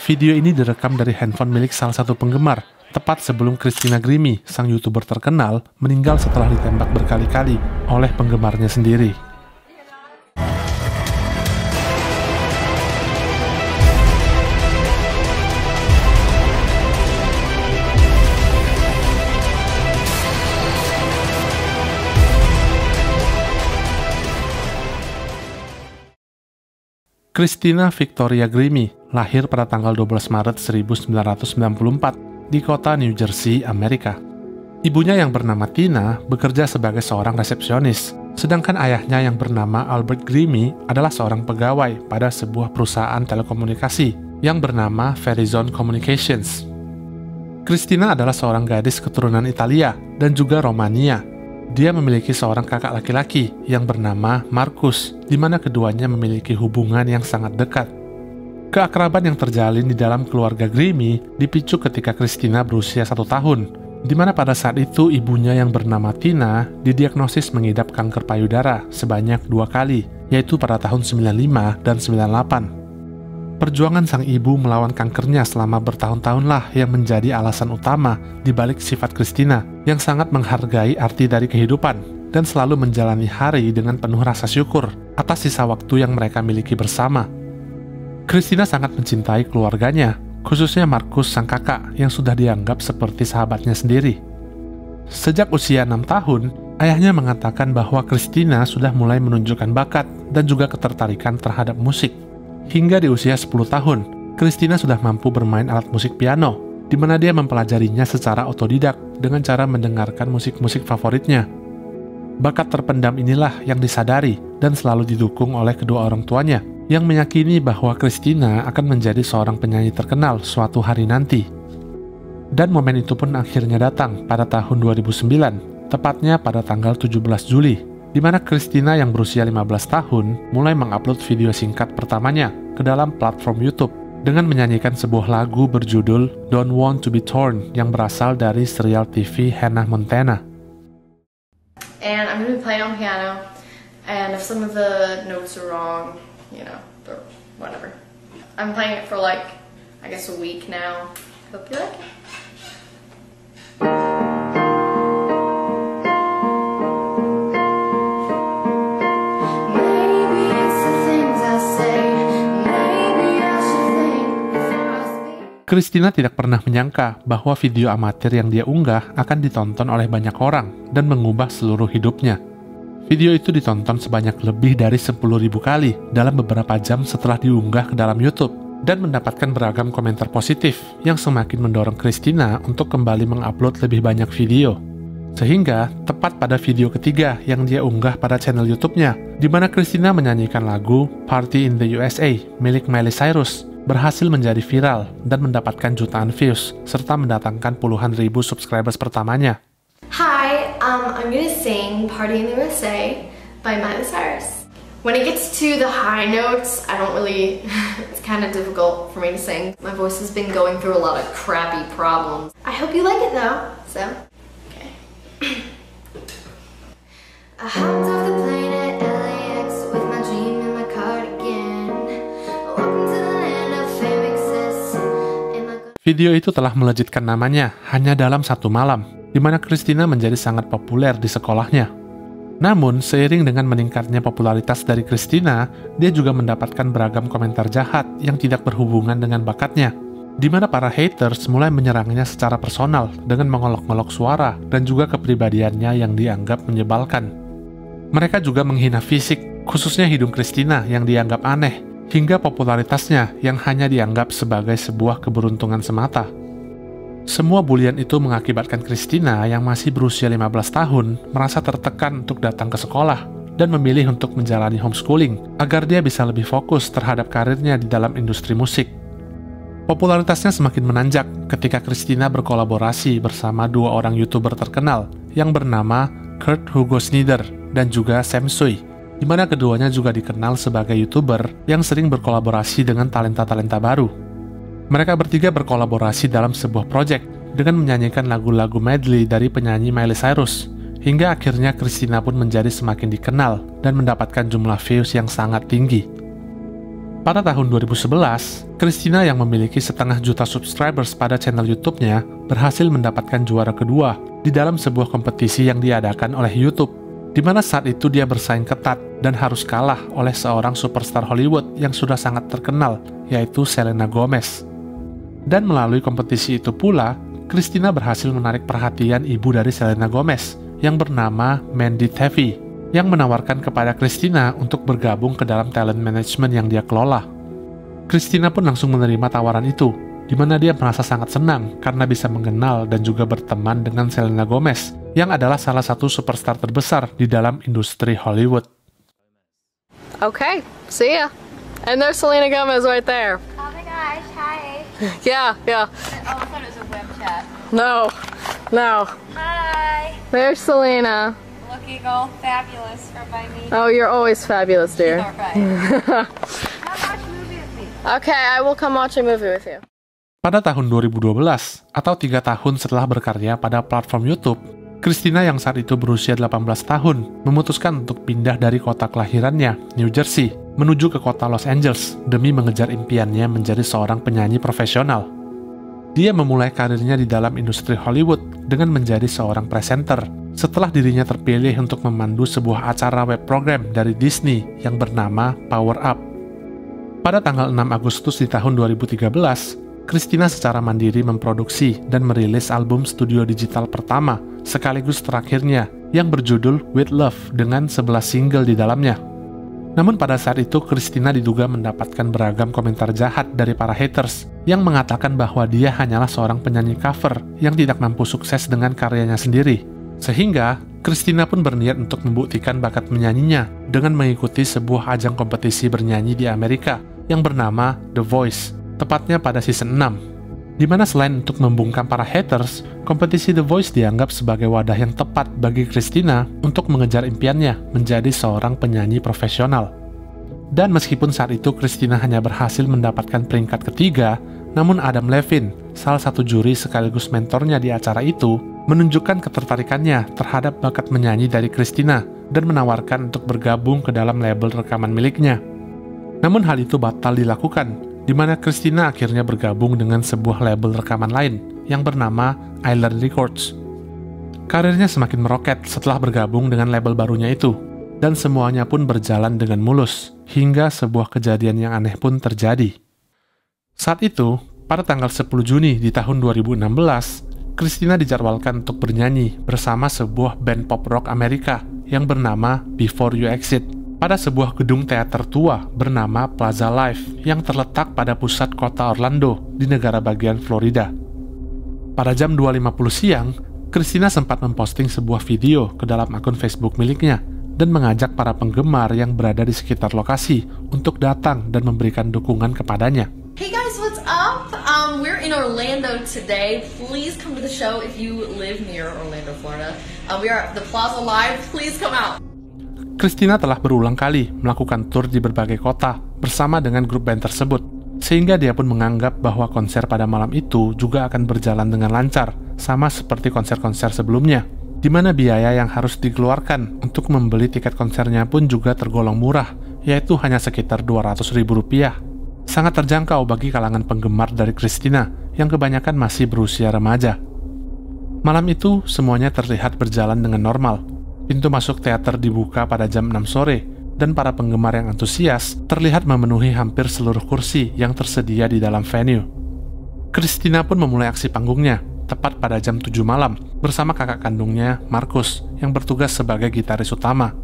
Video ini direkam dari handphone milik salah satu penggemar, tepat sebelum Christina Grimmie, sang YouTuber terkenal, meninggal setelah ditembak berkali-kali oleh penggemarnya sendiri. Christina Victoria Grimmie lahir pada tanggal 12 Maret 1994 di kota New Jersey, Amerika. Ibunya yang bernama Tina bekerja sebagai seorang resepsionis, sedangkan ayahnya yang bernama Albert Grimmie adalah seorang pegawai pada sebuah perusahaan telekomunikasi yang bernama Verizon Communications. Christina adalah seorang gadis keturunan Italia dan juga Romania. Dia memiliki seorang kakak laki-laki yang bernama Marcus, di mana keduanya memiliki hubungan yang sangat dekat. Keakraban yang terjalin di dalam keluarga Grimmie dipicu ketika Christina berusia 1 tahun, di mana pada saat itu ibunya yang bernama Tina didiagnosis mengidap kanker payudara sebanyak 2 kali, yaitu pada tahun 95 dan 98. Perjuangan sang ibu melawan kankernya selama bertahun-tahunlah yang menjadi alasan utama di balik sifat Christina yang sangat menghargai arti dari kehidupan dan selalu menjalani hari dengan penuh rasa syukur atas sisa waktu yang mereka miliki bersama. Christina sangat mencintai keluarganya, khususnya Marcus sang kakak yang sudah dianggap seperti sahabatnya sendiri. Sejak usia 6 tahun, ayahnya mengatakan bahwa Christina sudah mulai menunjukkan bakat dan juga ketertarikan terhadap musik. Hingga di usia 10 tahun, Christina sudah mampu bermain alat musik piano, di mana dia mempelajarinya secara otodidak dengan cara mendengarkan musik-musik favoritnya. Bakat terpendam inilah yang disadari dan selalu didukung oleh kedua orang tuanya, yang meyakini bahwa Christina akan menjadi seorang penyanyi terkenal suatu hari nanti. Dan momen itu pun akhirnya datang pada tahun 2009, tepatnya pada tanggal 17 Juli, di mana Christina yang berusia 15 tahun mulai mengupload video singkat pertamanya ke dalam platform YouTube dengan menyanyikan sebuah lagu berjudul Don't Want to Be Torn yang berasal dari serial TV Hannah Montana. And I'm going to be playing on piano, and if some of the notes are wrong, you know, or whatever. I'm playing it for like, I guess a week now. Hope you like it. Christina tidak pernah menyangka bahwa video amatir yang dia unggah akan ditonton oleh banyak orang dan mengubah seluruh hidupnya. Video itu ditonton sebanyak lebih dari 10.000 kali dalam beberapa jam setelah diunggah ke dalam YouTube dan mendapatkan beragam komentar positif yang semakin mendorong Christina untuk kembali mengupload lebih banyak video. Sehingga tepat pada video ketiga yang dia unggah pada channel YouTube-nya, di mana Christina menyanyikan lagu Party in the USA milik Miley Cyrus, berhasil menjadi viral dan mendapatkan jutaan views, serta mendatangkan puluhan ribu subscribers pertamanya. Hi, I'm gonna sing Party in the USA by Miley Cyrus. When it gets to the high notes, I don't really, it's kind of difficult for me to sing. My voice has been going through a lot of crappy problems. I hope you like it though, so, okay. I hopped off the plane at LAX with my dream in my cardigan. Welcome to the land of fame excess. Video itu telah melejitkan namanya hanya dalam 1 malam, di mana Christina menjadi sangat populer di sekolahnya. Namun, seiring dengan meningkatnya popularitas dari Christina, dia juga mendapatkan beragam komentar jahat yang tidak berhubungan dengan bakatnya, di mana para haters mulai menyerangnya secara personal dengan mengolok-olok suara dan juga kepribadiannya yang dianggap menyebalkan. Mereka juga menghina fisik, khususnya hidung Christina yang dianggap aneh, hingga popularitasnya yang hanya dianggap sebagai sebuah keberuntungan semata. Semua bulian itu mengakibatkan Christina yang masih berusia 15 tahun merasa tertekan untuk datang ke sekolah dan memilih untuk menjalani homeschooling agar dia bisa lebih fokus terhadap karirnya di dalam industri musik. Popularitasnya semakin menanjak ketika Christina berkolaborasi bersama 2 orang YouTuber terkenal yang bernama Kurt Hugo Snyder dan juga Sam Tsui, di mana keduanya juga dikenal sebagai YouTuber yang sering berkolaborasi dengan talenta-talenta baru. Mereka bertiga berkolaborasi dalam sebuah proyek dengan menyanyikan lagu-lagu medley dari penyanyi Miley Cyrus, hingga akhirnya Christina pun menjadi semakin dikenal dan mendapatkan jumlah views yang sangat tinggi. Pada tahun 2011, Christina yang memiliki 500 juta subscribers pada channel YouTube-nya berhasil mendapatkan juara kedua di dalam sebuah kompetisi yang diadakan oleh YouTube, di mana saat itu dia bersaing ketat dan harus kalah oleh seorang superstar Hollywood yang sudah sangat terkenal, yaitu Selena Gomez. Dan melalui kompetisi itu pula, Christina berhasil menarik perhatian ibu dari Selena Gomez yang bernama Mandy Tevi, yang menawarkan kepada Christina untuk bergabung ke dalam talent management yang dia kelola. Christina pun langsung menerima tawaran itu, di mana dia merasa sangat senang karena bisa mengenal dan juga berteman dengan Selena Gomez, yang adalah salah satu superstar terbesar di dalam industri Hollywood. Okay, see ya. And there's Selena Gomez right there. Oh my gosh, hi. Yeah. Oh, I thought it was a web chat. No. Hi. There's Selena. Looking all fabulous from my knee. Oh, you're always fabulous, dear. Alright. Come watch a movie with me. Okay, I will come watch a movie with you. Pada tahun 2012, atau 3 tahun setelah berkarya pada platform YouTube, Christina yang saat itu berusia 18 tahun memutuskan untuk pindah dari kota kelahirannya, New Jersey, menuju ke kota Los Angeles demi mengejar impiannya menjadi seorang penyanyi profesional. Dia memulai karirnya di dalam industri Hollywood dengan menjadi seorang presenter setelah dirinya terpilih untuk memandu sebuah acara web program dari Disney yang bernama Power Up. Pada tanggal 6 Agustus di tahun 2013, Christina secara mandiri memproduksi dan merilis album studio digital pertama sekaligus terakhirnya yang berjudul With Love dengan 11 single di dalamnya. Namun pada saat itu Christina diduga mendapatkan beragam komentar jahat dari para haters yang mengatakan bahwa dia hanyalah seorang penyanyi cover yang tidak mampu sukses dengan karyanya sendiri. Sehingga Christina pun berniat untuk membuktikan bakat menyanyinya dengan mengikuti sebuah ajang kompetisi bernyanyi di Amerika yang bernama The Voice, tepatnya pada season 6. Di mana selain untuk membungkam para haters, kompetisi The Voice dianggap sebagai wadah yang tepat bagi Christina untuk mengejar impiannya menjadi seorang penyanyi profesional. Dan meskipun saat itu Christina hanya berhasil mendapatkan peringkat ketiga, namun Adam Levine, salah satu juri sekaligus mentornya di acara itu, menunjukkan ketertarikannya terhadap bakat menyanyi dari Christina dan menawarkan untuk bergabung ke dalam label rekaman miliknya. Namun hal itu batal dilakukan, di mana Christina akhirnya bergabung dengan sebuah label rekaman lain yang bernama Island Records. Karirnya semakin meroket setelah bergabung dengan label barunya itu, dan semuanya pun berjalan dengan mulus, hingga sebuah kejadian yang aneh pun terjadi. Saat itu, pada tanggal 10 Juni di tahun 2016, Christina dijadwalkan untuk bernyanyi bersama sebuah band pop rock Amerika yang bernama Before You Exit pada sebuah gedung teater tua bernama Plaza Live yang terletak pada pusat kota Orlando di negara bagian Florida. Pada jam 2.50 siang, Christina sempat memposting sebuah video ke dalam akun Facebook miliknya dan mengajak para penggemar yang berada di sekitar lokasi untuk datang dan memberikan dukungan kepadanya. Hey guys, what's up? We're in Orlando today. Please come to the show if you live near Orlando, Florida. We are at the Plaza Live. Please come out. Christina telah berulang kali melakukan tur di berbagai kota bersama dengan grup band tersebut, sehingga dia pun menganggap bahwa konser pada malam itu juga akan berjalan dengan lancar, sama seperti konser-konser sebelumnya, di mana biaya yang harus dikeluarkan untuk membeli tiket konsernya pun juga tergolong murah, yaitu hanya sekitar Rp200.000. Sangat terjangkau bagi kalangan penggemar dari Christina yang kebanyakan masih berusia remaja. Malam itu, semuanya terlihat berjalan dengan normal. Pintu masuk teater dibuka pada jam 6 sore, dan para penggemar yang antusias terlihat memenuhi hampir seluruh kursi yang tersedia di dalam venue. Christina pun memulai aksi panggungnya, tepat pada jam 7 malam, bersama kakak kandungnya, Marcus, yang bertugas sebagai gitaris utama.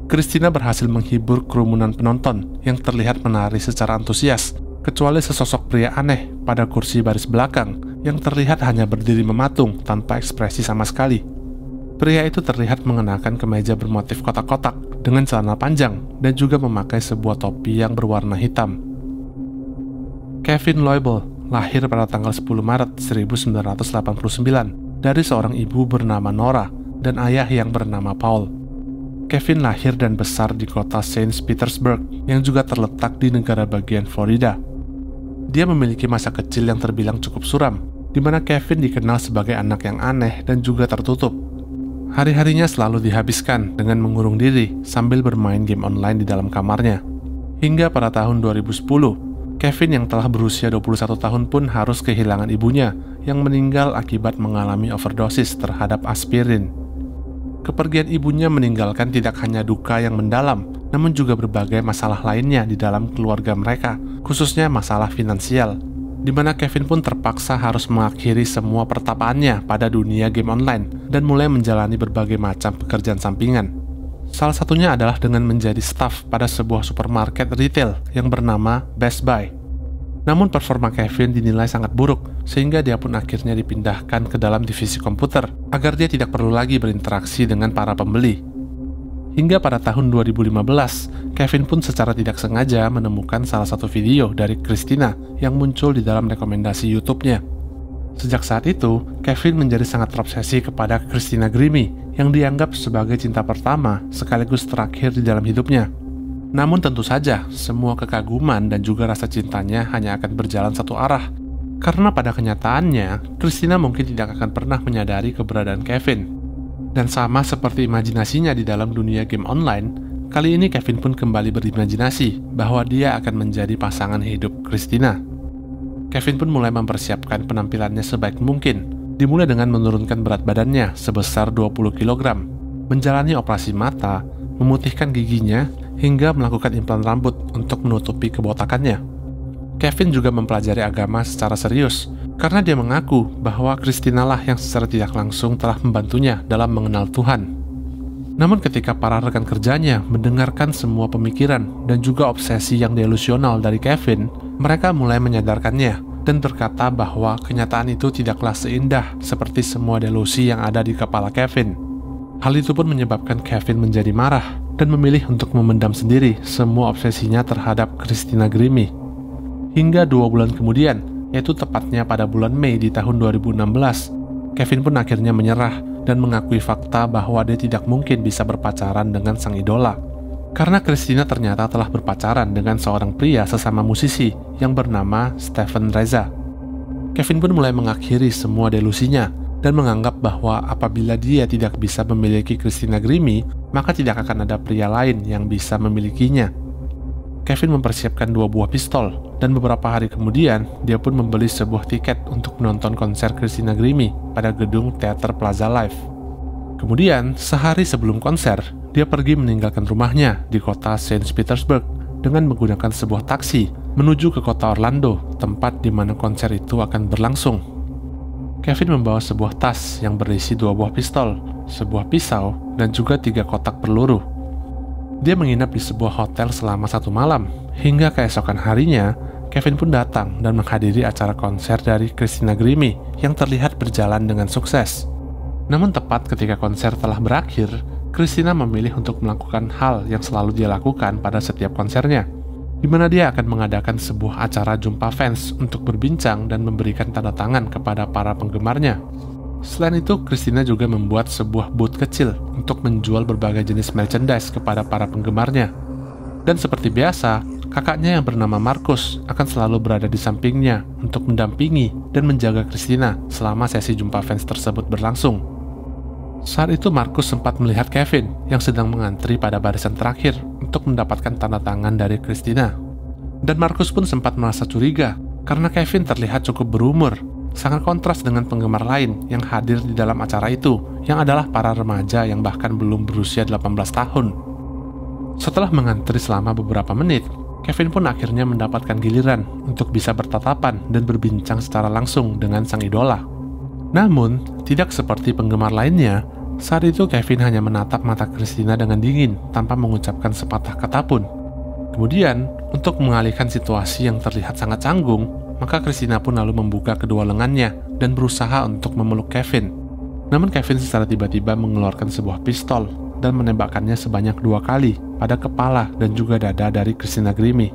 Christina berhasil menghibur kerumunan penonton yang terlihat menari secara antusias, kecuali sesosok pria aneh pada kursi baris belakang yang terlihat hanya berdiri mematung tanpa ekspresi sama sekali. Pria itu terlihat mengenakan kemeja bermotif kotak-kotak dengan celana panjang dan juga memakai sebuah topi yang berwarna hitam. Kevin Loibl lahir pada tanggal 10 Maret 1989 dari seorang ibu bernama Nora dan ayah yang bernama Paul. Kevin lahir dan besar di kota Saint Petersburg yang juga terletak di negara bagian Florida. Dia memiliki masa kecil yang terbilang cukup suram, di mana Kevin dikenal sebagai anak yang aneh dan juga tertutup. Hari-harinya selalu dihabiskan dengan mengurung diri sambil bermain game online di dalam kamarnya. Hingga pada tahun 2010, Kevin yang telah berusia 21 tahun pun harus kehilangan ibunya yang meninggal akibat mengalami overdosis terhadap aspirin. Kepergian ibunya meninggalkan tidak hanya duka yang mendalam, namun juga berbagai masalah lainnya di dalam keluarga mereka, khususnya masalah finansial, di mana Kevin pun terpaksa harus mengakhiri semua pertapaannya pada dunia game online dan mulai menjalani berbagai macam pekerjaan sampingan. Salah satunya adalah dengan menjadi staf pada sebuah supermarket retail yang bernama Best Buy. Namun performa Kevin dinilai sangat buruk, sehingga dia pun akhirnya dipindahkan ke dalam divisi komputer agar dia tidak perlu lagi berinteraksi dengan para pembeli. Hingga pada tahun 2015, Kevin pun secara tidak sengaja menemukan salah satu video dari Christina yang muncul di dalam rekomendasi YouTube-nya. Sejak saat itu, Kevin menjadi sangat terobsesi kepada Christina Grimmie yang dianggap sebagai cinta pertama sekaligus terakhir di dalam hidupnya. Namun tentu saja, semua kekaguman dan juga rasa cintanya hanya akan berjalan satu arah. Karena pada kenyataannya, Christina mungkin tidak akan pernah menyadari keberadaan Kevin. Dan sama seperti imajinasinya di dalam dunia game online, kali ini Kevin pun kembali berimajinasi bahwa dia akan menjadi pasangan hidup Christina. Kevin pun mulai mempersiapkan penampilannya sebaik mungkin, dimulai dengan menurunkan berat badannya sebesar 20 kg, menjalani operasi mata, memutihkan giginya, hingga melakukan implan rambut untuk menutupi kebotakannya. Kevin juga mempelajari agama secara serius, karena dia mengaku bahwa Christina lah yang secara tidak langsung telah membantunya dalam mengenal Tuhan. Namun ketika para rekan kerjanya mendengarkan semua pemikiran dan juga obsesi yang delusional dari Kevin, mereka mulai menyadarkannya dan berkata bahwa kenyataan itu tidaklah seindah seperti semua delusi yang ada di kepala Kevin. Hal itu pun menyebabkan Kevin menjadi marah dan memilih untuk memendam sendiri semua obsesinya terhadap Christina Grimmie. Hingga 2 bulan kemudian, yaitu tepatnya pada bulan Mei di tahun 2016, Kevin pun akhirnya menyerah dan mengakui fakta bahwa dia tidak mungkin bisa berpacaran dengan sang idola. Karena Christina ternyata telah berpacaran dengan seorang pria sesama musisi yang bernama Stephen Reza. Kevin pun mulai mengakhiri semua delusinya dan menganggap bahwa apabila dia tidak bisa memiliki Christina Grimmie, maka tidak akan ada pria lain yang bisa memilikinya. Kevin mempersiapkan 2 buah pistol, dan beberapa hari kemudian, dia pun membeli sebuah tiket untuk menonton konser Christina Grimmie pada gedung Theater Plaza Live. Kemudian, sehari sebelum konser, dia pergi meninggalkan rumahnya di kota Saint Petersburg dengan menggunakan sebuah taksi menuju ke kota Orlando, tempat di mana konser itu akan berlangsung. Kevin membawa sebuah tas yang berisi 2 buah pistol, sebuah pisau, dan juga 3 kotak peluru. Dia menginap di sebuah hotel selama 1 malam, hingga keesokan harinya, Kevin pun datang dan menghadiri acara konser dari Christina Grimmie yang terlihat berjalan dengan sukses. Namun tepat ketika konser telah berakhir, Christina memilih untuk melakukan hal yang selalu dia lakukan pada setiap konsernya, di mana dia akan mengadakan sebuah acara jumpa fans untuk berbincang dan memberikan tanda tangan kepada para penggemarnya. Selain itu, Christina juga membuat sebuah booth kecil untuk menjual berbagai jenis merchandise kepada para penggemarnya. Dan seperti biasa, kakaknya yang bernama Marcus akan selalu berada di sampingnya untuk mendampingi dan menjaga Christina selama sesi jumpa fans tersebut berlangsung. Saat itu Marcus sempat melihat Kevin yang sedang mengantri pada barisan terakhir untuk mendapatkan tanda tangan dari Christina. Dan Marcus pun sempat merasa curiga karena Kevin terlihat cukup berumur, sangat kontras dengan penggemar lain yang hadir di dalam acara itu, yang adalah para remaja yang bahkan belum berusia 18 tahun. Setelah mengantri selama beberapa menit, Kevin pun akhirnya mendapatkan giliran untuk bisa bertatapan dan berbincang secara langsung dengan sang idola. Namun, tidak seperti penggemar lainnya, saat itu Kevin hanya menatap mata Christina dengan dingin tanpa mengucapkan sepatah kata pun. Kemudian, untuk mengalihkan situasi yang terlihat sangat canggung, maka Christina pun lalu membuka kedua lengannya dan berusaha untuk memeluk Kevin. Namun Kevin secara tiba-tiba mengeluarkan sebuah pistol dan menembakkannya sebanyak 2 kali pada kepala dan juga dada dari Christina Grimmie.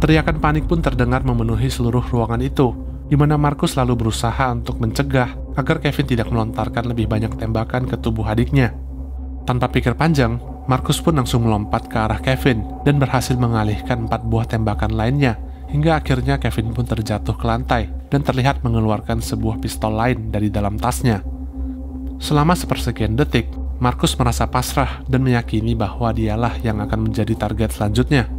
Teriakan panik pun terdengar memenuhi seluruh ruangan itu, di mana Marcus lalu berusaha untuk mencegah agar Kevin tidak melontarkan lebih banyak tembakan ke tubuh adiknya. Tanpa pikir panjang, Marcus pun langsung melompat ke arah Kevin dan berhasil mengalihkan 4 buah tembakan lainnya, hingga akhirnya Kevin pun terjatuh ke lantai dan terlihat mengeluarkan sebuah pistol lain dari dalam tasnya. Selama sepersekian detik, Marcus merasa pasrah dan meyakini bahwa dialah yang akan menjadi target selanjutnya.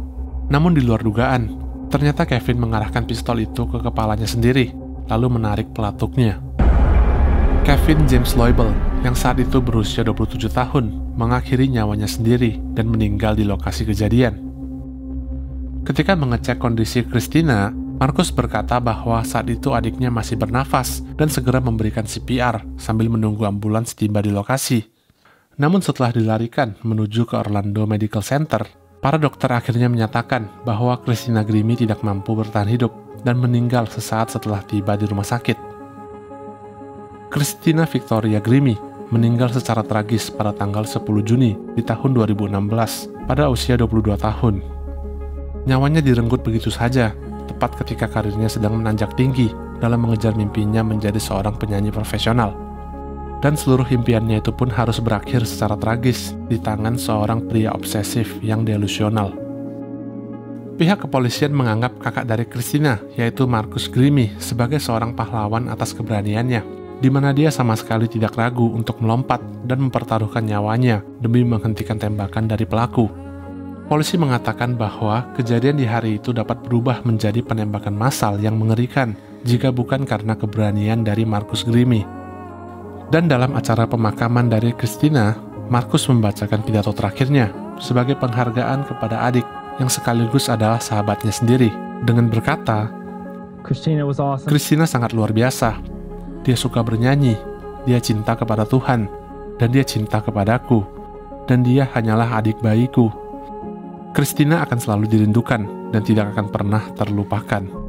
Namun di luar dugaan, ternyata Kevin mengarahkan pistol itu ke kepalanya sendiri, lalu menarik pelatuknya. Kevin James Loibl, yang saat itu berusia 27 tahun, mengakhiri nyawanya sendiri dan meninggal di lokasi kejadian. Ketika mengecek kondisi Christina, Marcus berkata bahwa saat itu adiknya masih bernafas dan segera memberikan CPR sambil menunggu ambulans tiba di lokasi. Namun setelah dilarikan menuju ke Orlando Medical Center, para dokter akhirnya menyatakan bahwa Christina Grimmie tidak mampu bertahan hidup dan meninggal sesaat setelah tiba di rumah sakit. Christina Victoria Grimmie meninggal secara tragis pada tanggal 10 Juni di tahun 2016 pada usia 22 tahun. Nyawanya direnggut begitu saja, tepat ketika karirnya sedang menanjak tinggi dalam mengejar mimpinya menjadi seorang penyanyi profesional. Dan seluruh impiannya itu pun harus berakhir secara tragis di tangan seorang pria obsesif yang delusional. Pihak kepolisian menganggap kakak dari Christina, yaitu Marcus Grimmie, sebagai seorang pahlawan atas keberaniannya, di mana dia sama sekali tidak ragu untuk melompat dan mempertaruhkan nyawanya demi menghentikan tembakan dari pelaku. Polisi mengatakan bahwa kejadian di hari itu dapat berubah menjadi penembakan massal yang mengerikan jika bukan karena keberanian dari Marcus Grimmie. Dan dalam acara pemakaman dari Christina, Marcus membacakan pidato terakhirnya sebagai penghargaan kepada adik yang sekaligus adalah sahabatnya sendiri dengan berkata, Christina sangat luar biasa. Dia suka bernyanyi, dia cinta kepada Tuhan, dan dia cinta kepadaku, dan dia hanyalah adik bayiku. Christina akan selalu dirindukan dan tidak akan pernah terlupakan.